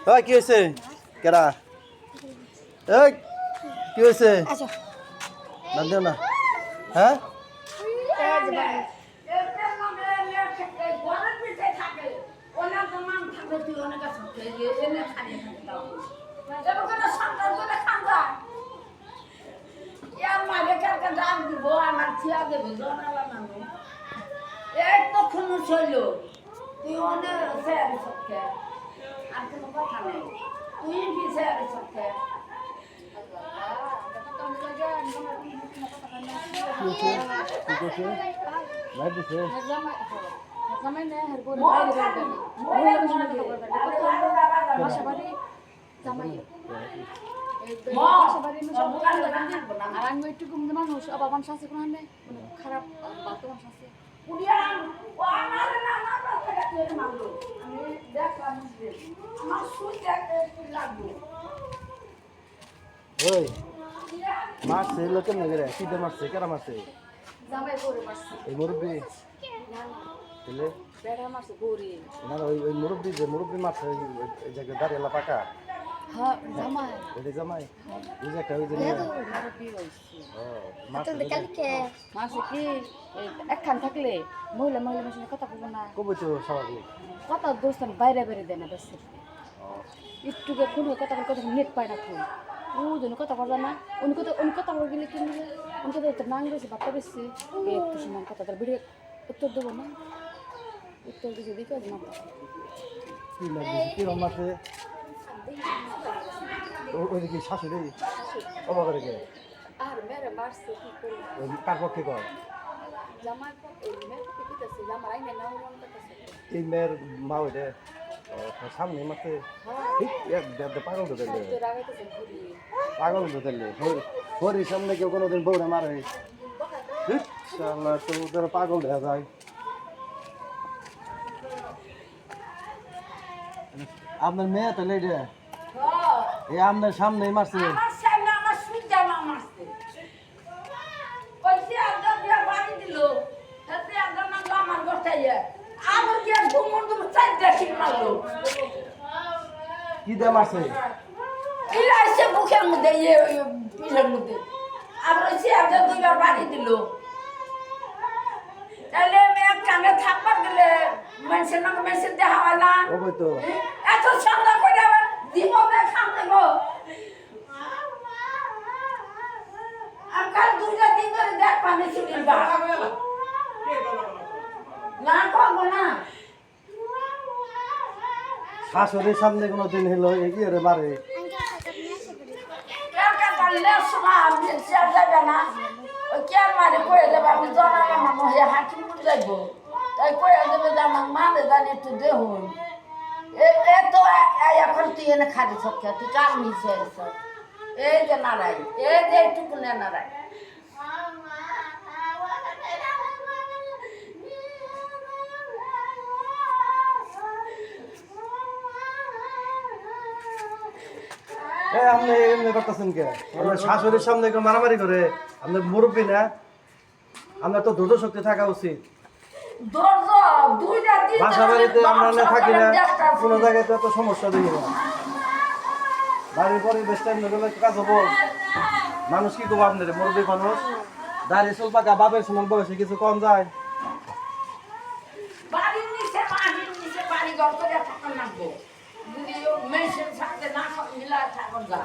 ওই কি হয়েছে কেরা এই কি হয়েছে না দিও না হ্যাঁ তুই অনেক আর কোনো কথা নেই তুই বিষয় সত্যি খারাপ ওই মারছে লোকে নেগে রে সিধে মারছে কেরা মারছে এই মুরব্বী ছেলে না ওই মুরব্বী যে মুরব্বী মারছে ওই জায়গায় দাঁড়িয়ে পাকা ওইটা জামাই ওই যে একটা ওই যে মাসে কি একখান থাকলে মহিলা মহিলা মেশিনে কথা বলবো না কবে তো স্বাভাবিক কথা দোস্ত বাইরে বাইরে দেয় না বেশ একটুকে খুলে কথা কথা নেট পায় না খুব ও জন্য কথা বলবে না উনি কথা বলে গেলে কি নিলে উনি তো নাং বেশি ভাবটা বেশি একটু সময় কথা তার ভিডিও উত্তর দেবো না উত্তর দিকে দিকে মাথা কি লাগবে কি মারছে ওই কি শাশুড়ি অবাক করে কে আর মেরে মারছে কি করে কার পক্ষে কর জামাই এই মেয়ের পক্ষে কইতাছে জামাই আইনে না মন করতেছে এই মেয়ের মা ওইটা সামনে মারছে ঠিক পাগল তো দিলে পাগল তো দিলে হরির সামনে কেউ কোনোদিন বউরে মারে তো ওদের পাগল দেখা যায় আপনার মেয়ে তো লেডে এই আপনার সামনেই মারছে কি দিয়ে মারছে মুখের মধ্যে পিঠের মধ্যে আবার দুইবার বাড়ি দিল তাহলে কানে থাকবার দিলে মানুষের নামে মানুষের দেখা হয় না এত সামনা করে আবার দিব সামনে গো আর কাল দুইটা দিন ধরে দেখ পানি ছুটির না করবো না শাশুড়ির সামনে কোনো দিন হলো এগিয়ে রে মারে যাবে না ওই কে মারে কয়ে দেবে আমি জানালাম আমার হাঁটি মুড়ে যাইবো তাই কয়ে দেবে যে আমার মানে জানি একটু দেখুন তো এখন তুই এনে খালি সক্ষা তুই কার মিশে এই যে নারাই এই যে এইটুকু নারাই আপনি এমনি করতেছেন কে আপনার শাশুড়ির সামনে কেউ মারামারি করে আপনার মুরব্বী না আপনার তো ধৈর্য শক্তি থাকা উচিত বাসা বাড়িতে আমরা না থাকি না কোনো জায়গায় তো এত সমস্যা দেখি না বাড়ির পরিবেশটা কাজ হবো মানুষ কি করবো আপনার মুরব্বী মানুষ দাঁড়িয়ে চল পাকা বাপের সমান বয়সে কিছু কম যায় মেয়ের সাথে না মিলা ঠাকুর যা